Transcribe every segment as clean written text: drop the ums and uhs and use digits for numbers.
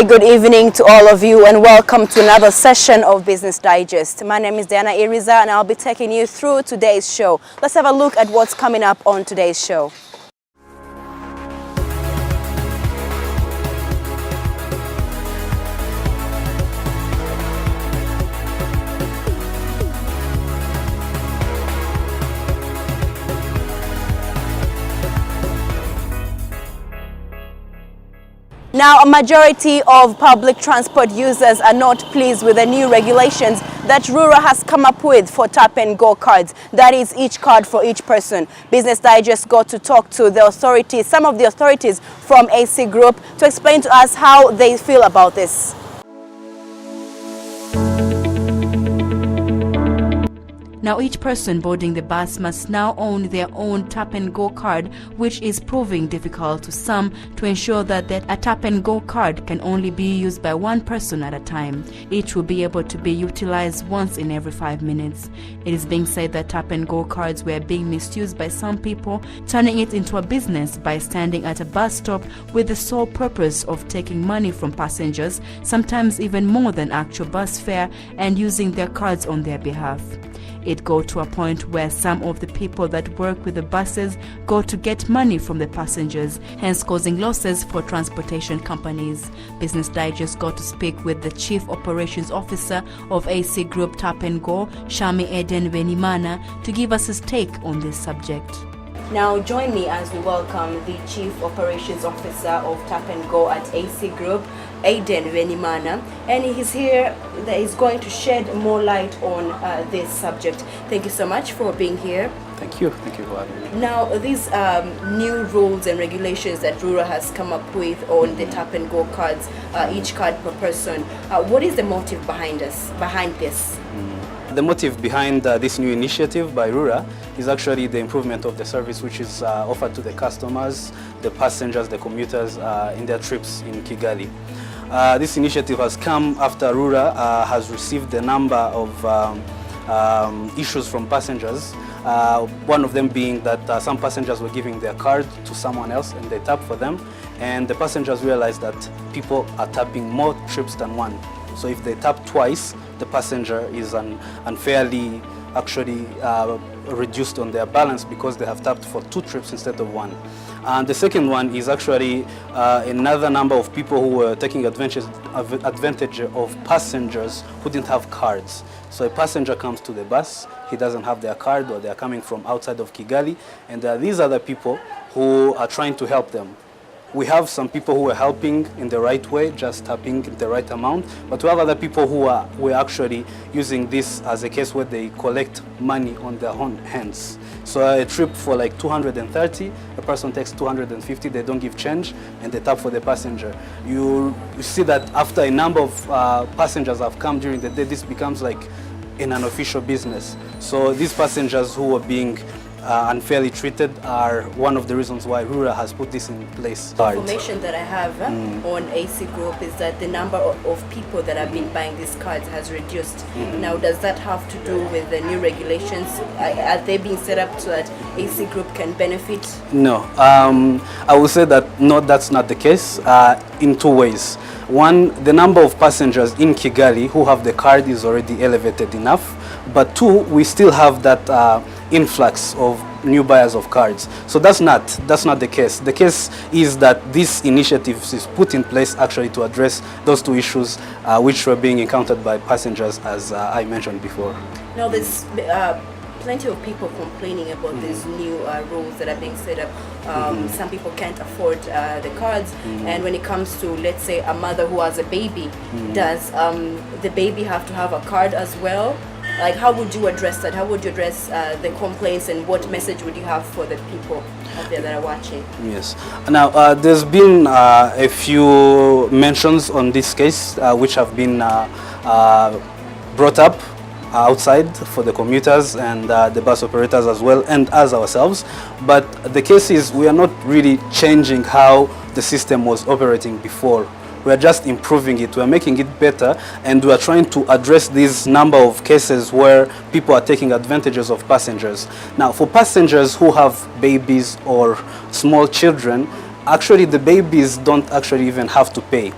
very good evening to all of you and welcome to another session of Business Digest. My name is Diana Iriza and I'll be taking you through today's show. Let's have a look at what's coming up on today's show. Now, a majority of public transport users are not pleased with the new regulations that RURA has come up with for tap and go cards. That is each card for each person. Business Digest got to talk to the authorities, some of the authorities from AC Group, to explain to us how they feel about this. Now, each person boarding the bus must now own their own tap-and-go card, which is proving difficult to some to ensure that a tap-and-go card can only be used by one person at a time. Each will be able to be utilized once in every 5 minutes. It is being said that tap-and-go cards were being misused by some people, turning it into a business by standing at a bus stop with the sole purpose of taking money from passengers, sometimes even more than actual bus fare, and using their cards on their behalf. It got to a point where some of the people that work with the buses go to get money from the passengers, hence causing losses for transportation companies. Business Digest got to speak with the Chief Operations Officer of AC Group Tap and Go, Shami Eden Venimana, to give us his take on this subject. Now join me as we welcome the Chief Operations Officer of Tap and Go at AC Group, Aiden Venimana, and he's here that is going to shed more light on this subject. Thank you so much for being here. Thank you for having me. Now, these new rules and regulations that RURA has come up with on the tap and go cards, each card per person, what is the motive behind this? The motive behind this new initiative by RURA is actually the improvement of the service which is offered to the customers, the passengers, the commuters in their trips in Kigali. This initiative has come after RURA has received a number of issues from passengers. One of them being that some passengers were giving their card to someone else and they tap for them, and the passengers realized that people are tapping more trips than one. So if they tap twice, the passenger is unfairly actually reduced on their balance because they have tapped for 2 trips instead of 1. And the second one is actually another number of people who were taking advantage of passengers who didn't have cards. So a passenger comes to the bus, he doesn't have their card, or they're coming from outside of Kigali, and there are these other people who are trying to help them. We have some people who are helping in the right way, just tapping the right amount, but we have other people who were actually using this as a case where they collect money on their own hands. So a trip for like 230, a person takes 250, they don't give change, and they tap for the passenger. You see that after a number of passengers have come during the day, this becomes like an unofficial business. So these passengers who are being unfairly treated are one of the reasons why RURA has put this in place. The information that I have on AC Group is that the number of people that have been buying these cards has reduced. Now, does that have to do with the new regulations? Are they being set up so that AC Group can benefit? No, I will say that no, that's not the case in 2 ways. One, the number of passengers in Kigali who have the card is already elevated enough, but 2, we still have that influx of new buyers of cards. So that's not the case. The case is that this initiative is put in place actually to address those 2 issues which were being encountered by passengers, as I mentioned before. Now, there's plenty of people complaining about these new rules that are being set up. Some people can't afford the cards, and when it comes to, let's say, a mother who has a baby, does the baby have to have a card as well? Like, how would you address that? How would you address the complaints, and what message would you have for the people out there that are watching? Yes. Now, there's been a few mentions on this case which have been brought up outside for the commuters and the bus operators as well, and as ourselves. But the case is we are not really changing how the system was operating before. We are just improving it, we are making it better, and we are trying to address this number of cases where people are taking advantages of passengers. Now, for passengers who have babies or small children, actually the babies don't actually even have to pay.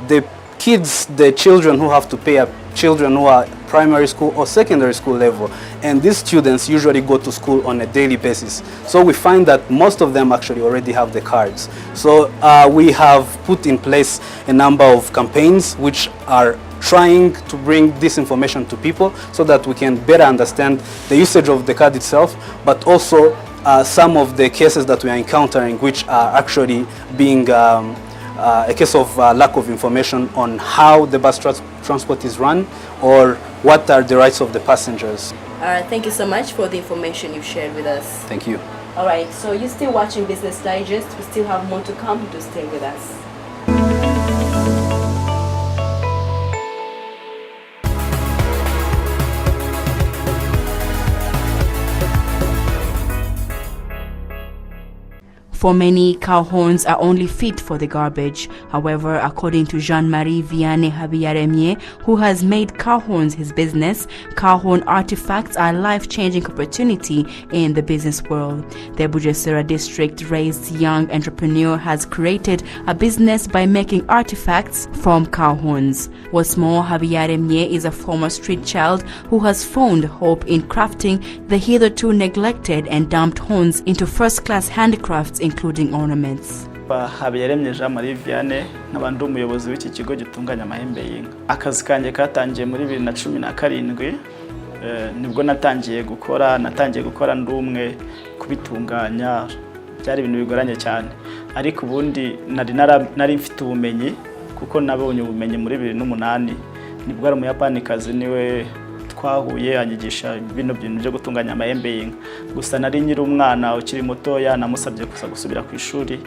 The the children who have to pay up, children who are primary school or secondary school level, and these students usually go to school on a daily basis. So we find that most of them actually already have the cards. So we have put in place a number of campaigns which are trying to bring this information to people so that we can better understand the usage of the card itself, but also some of the cases that we are encountering which are actually being a case of lack of information on how the bus transport is run or what are the rights of the passengers. Thank you so much for the information you've shared with us. Thank you. All right, so you're still watching Business Digest. We still have more to come. To stay with us. For many, car horns are only fit for the garbage. However, according to Jean-Marie Vianney Habiyaremye, who has made car horns his business, car horn artifacts are a life-changing opportunity in the business world. The Bugesera district-raised young entrepreneur has created a business by making artifacts from car horns. What's more, Habiyaremye is a former street child who has found hope in crafting the hitherto neglected and dumped horns into first-class handicrafts, including ornaments. Habiyaremye Jean-Marie Vianney nkaba ndi umuyobozi w'iki kigo gitunganya amahembe y'inka. Akazi kanjye katangiye muri 2017 nibwo natangiye gukora ndumwe kubitunganya. Byari ibintu bigoranye cyane, ariko ubundi nari mfite ubumenyi kuko nabonye ubumenyi muri 2008 nibwo ari umuyapanikazi niwe twahuye anyigisha bino bintu byo gutunganya amahembe y'inka. Gusa nari nyiri umwana ukiri mutoya, namusabye gusubira ku ishuri.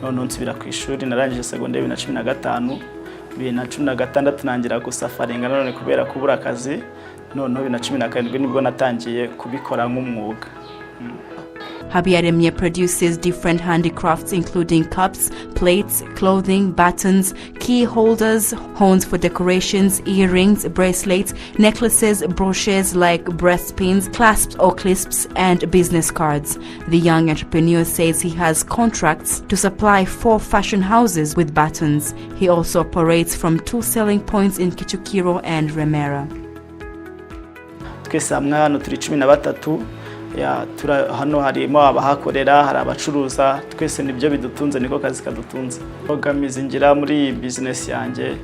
None nsubira ku ishuri, narangije secondaire 2015, 2016 nangira gusafaringa none kubera kubura akazi. None 2017 nibwo natangiye kubikora nk'umwuga. Habiyaremye produces different handicrafts including cups, plates, clothing, buttons, key holders, horns for decorations, earrings, bracelets, necklaces, brooches like breastpins, clasps or clisps, and business cards. The young entrepreneur says he has contracts to supply 4 fashion houses with buttons. He also operates from 2 selling points in Kichukiro and Remera. Twese hamwe hano turi 13. Hano harimo abahakorera, hari abacuruza, twese nibyo bidutunze, niko kazi kadutunze. Ogamizi ngira muri business yanjye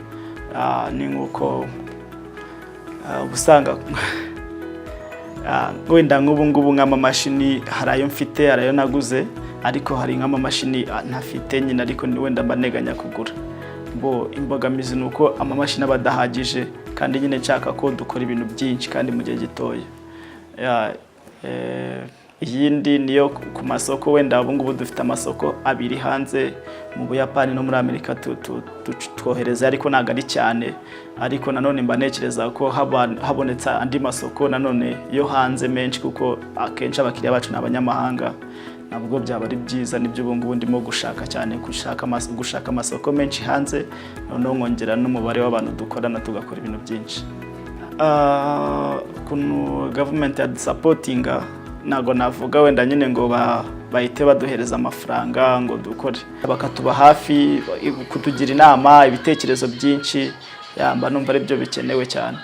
ni nkuko ubusanga wenda ngubu nk'amamashini harayo mfite, harayo naguze, ariko hari nk'amamashini ntafite nyine, ariko ni wenda mbaneganya kugura. Imbogamizi nuko amamashini abadahagije, kandi nyine nshaka ko dukora ibintu byinshi kandi mu gihe gitoya. Iyindi niyo ku masoko, wenda ubungubu dufite amasoko 2 hanze mu Buyapani no muri Amerika twohereza, ariko ntago ari cyane, ariko nanone mbanekereza ko habonetse andi masoko nanone yo hanze menshi, kuko akenshi abakiriya bacu n'abanyamahanga. Nabwo byaba ari byiza, nibyo ubungubu ndimo gushaka cyane, gushaka amasoko menshi hanze, noneho nkongera n'umubare w'abantu dukorana tugakora ibintu byinshi. Kunu government ya supportinga nago navuga wenda nyine ngo bahite baduhereza amafaranga ngo dukore, bakatuba hafi kutugira inama, ibitekerezo byinshi, yamba numva ari byo bikenewe cyane.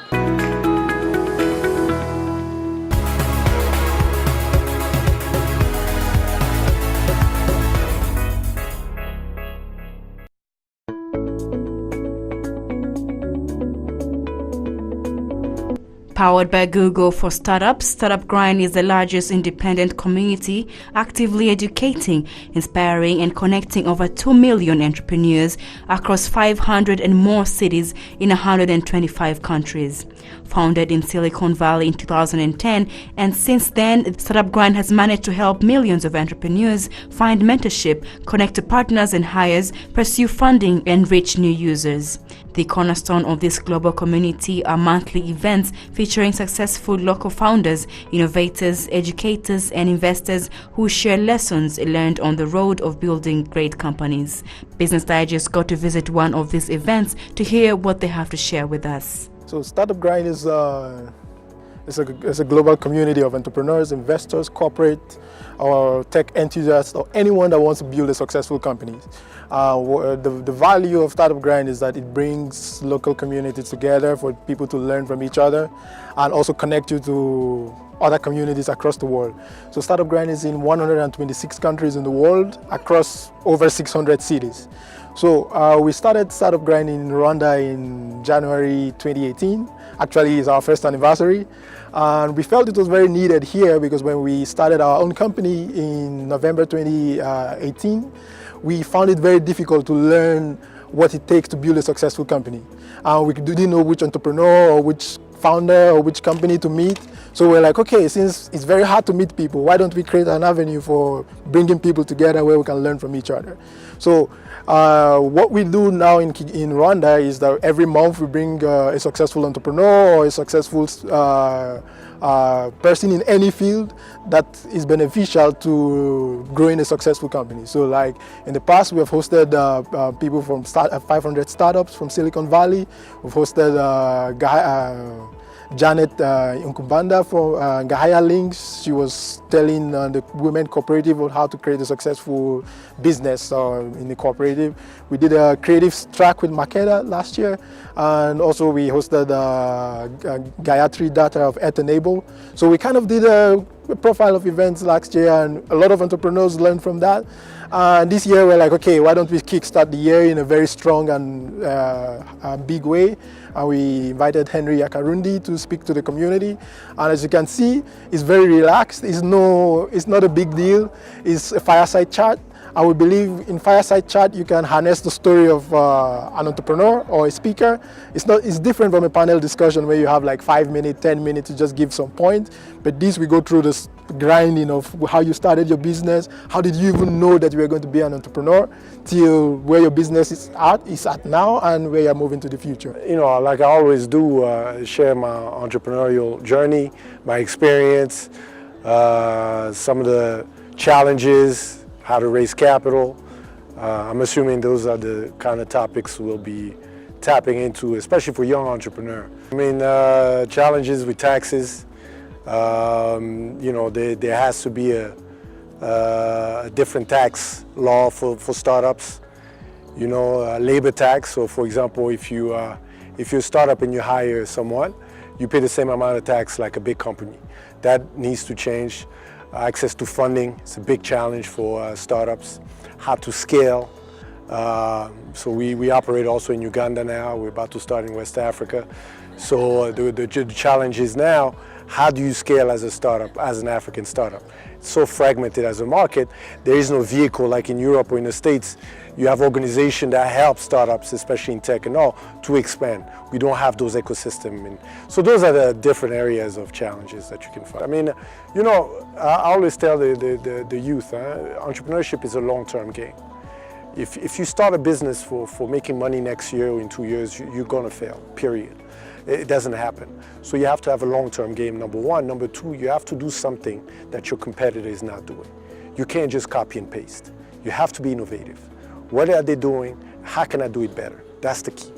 Powered by Google for Startups, Startup Grind is the largest independent community actively educating, inspiring, and connecting over 2 million entrepreneurs across 500 and more cities in 125 countries. Founded in Silicon Valley in 2010, and since then, Startup Grind has managed to help millions of entrepreneurs find mentorship, connect to partners and hires, pursue funding, and reach new users. The cornerstone of this global community are monthly events featuring successful local founders, innovators, educators, and investors who share lessons learned on the road of building great companies. Business Digest got to visit one of these events to hear what they have to share with us. So Startup Grind is It's a global community of entrepreneurs, investors, corporate, or tech enthusiasts, or anyone that wants to build a successful company. The value of Startup Grind is that it brings local communities together for people to learn from each other and also connect you to other communities across the world. So Startup Grind is in 126 countries in the world across over 600 cities. So we started Startup Grind in Rwanda in January 2018. Actually, it's our first anniversary. And we felt it was very needed here because when we started our own company in November 2018, we found it very difficult to learn what it takes to build a successful company. We didn't know which entrepreneur or which founder or which company to meet. So we're like, okay, since it's very hard to meet people, why don't we create an avenue for bringing people together where we can learn from each other? So what we do now in Rwanda is that every month we bring a successful entrepreneur or a successful person in any field that is beneficial to growing a successful company. So like in the past, we have hosted people from 500 startups from Silicon Valley. We've hosted Janet Nkubanda from Gahaya Links. She was telling the women cooperative on how to create a successful business in the cooperative. We did a creative track with Makeda last year, and also we hosted Gayatri Data of Enable. So we kind of did a profile of events last year, and a lot of entrepreneurs learned from that. And this year we're like, okay, why don't we kickstart the year in a very strong and big way? And we invited Henry Yakarundi to speak to the community. And as you can see, it's very relaxed. It's not a big deal. It's a fireside chat. I would believe in fireside chat you can harness the story of an entrepreneur or a speaker. It's different from a panel discussion where you have like 5 minutes, 10 minutes to just give some point. But this, we go through this grinding of how you started your business, how did you even know that you were going to be an entrepreneur, till where your business is at now and where you're moving to the future. You know, like I always do, share my entrepreneurial journey, my experience, some of the challenges, how to raise capital. I'm assuming those are the kind of topics we'll be tapping into, especially for young entrepreneurs. I mean, challenges with taxes. You know, there has to be a different tax law for startups. You know, labor tax. So, for example, if you're a startup and you hire someone, you pay the same amount of tax like a big company. That needs to change. Access to funding is a big challenge for startups. How to scale. So we operate also in Uganda now. We're about to start in West Africa. So the challenge is now, how do you scale as a startup, as an African startup? It's so fragmented as a market. There is no vehicle like in Europe or in the States. You have organizations that help startups, especially in tech and all, to expand. We don't have those ecosystems. And so those are the different areas of challenges that you can find. I mean, you know, I always tell the youth, entrepreneurship is a long-term game. If you start a business for making money next year or in 2 years, you're gonna fail, period. It doesn't happen. So you have to have a long-term game, number one. Number two, you have to do something that your competitor is not doing. You can't just copy and paste. You have to be innovative. What are they doing? How can I do it better? That's the key.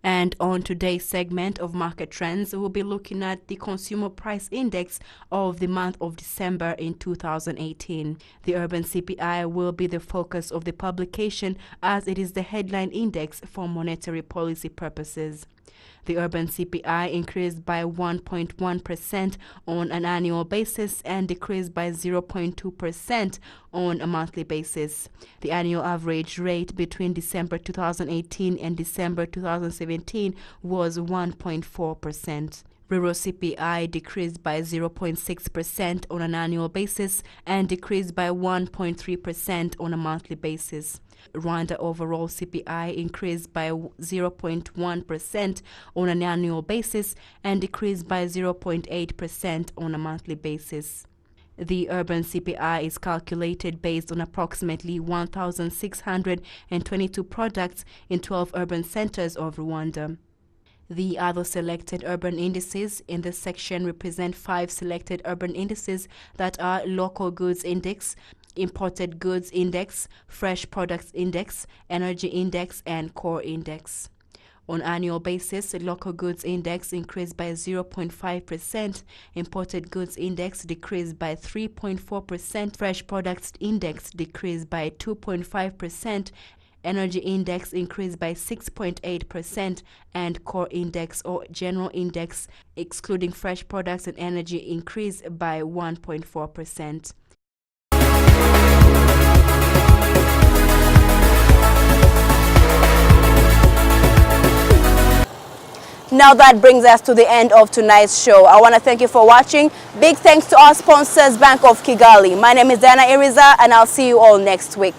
And on today's segment of Market Trends, we'll be looking at the Consumer Price Index of the month of December in 2018. The Urban CPI will be the focus of the publication as it is the headline index for monetary policy purposes. The urban CPI increased by 1.1% on an annual basis and decreased by 0.2% on a monthly basis. The annual average rate between December 2018 and December 2017 was 1.4%. Rural CPI decreased by 0.6% on an annual basis and decreased by 1.3% on a monthly basis. Rwanda overall CPI increased by 0.1% on an annual basis and decreased by 0.8% on a monthly basis. The urban CPI is calculated based on approximately 1,622 products in 12 urban centers of Rwanda. The other selected urban indices in this section represent 5 selected urban indices that are Local Goods Index, Imported Goods Index, Fresh Products Index, Energy Index, and Core Index. On annual basis, the Local Goods Index increased by 0.5%, Imported Goods Index decreased by 3.4%, Fresh Products Index decreased by 2.5%, Energy Index increased by 6.8%, and Core Index or General Index, excluding fresh products and energy, increased by 1.4%. Now that brings us to the end of tonight's show. I want to thank you for watching. Big thanks to our sponsors, Bank of Kigali. My name is Diana Iriza, and I'll see you all next week.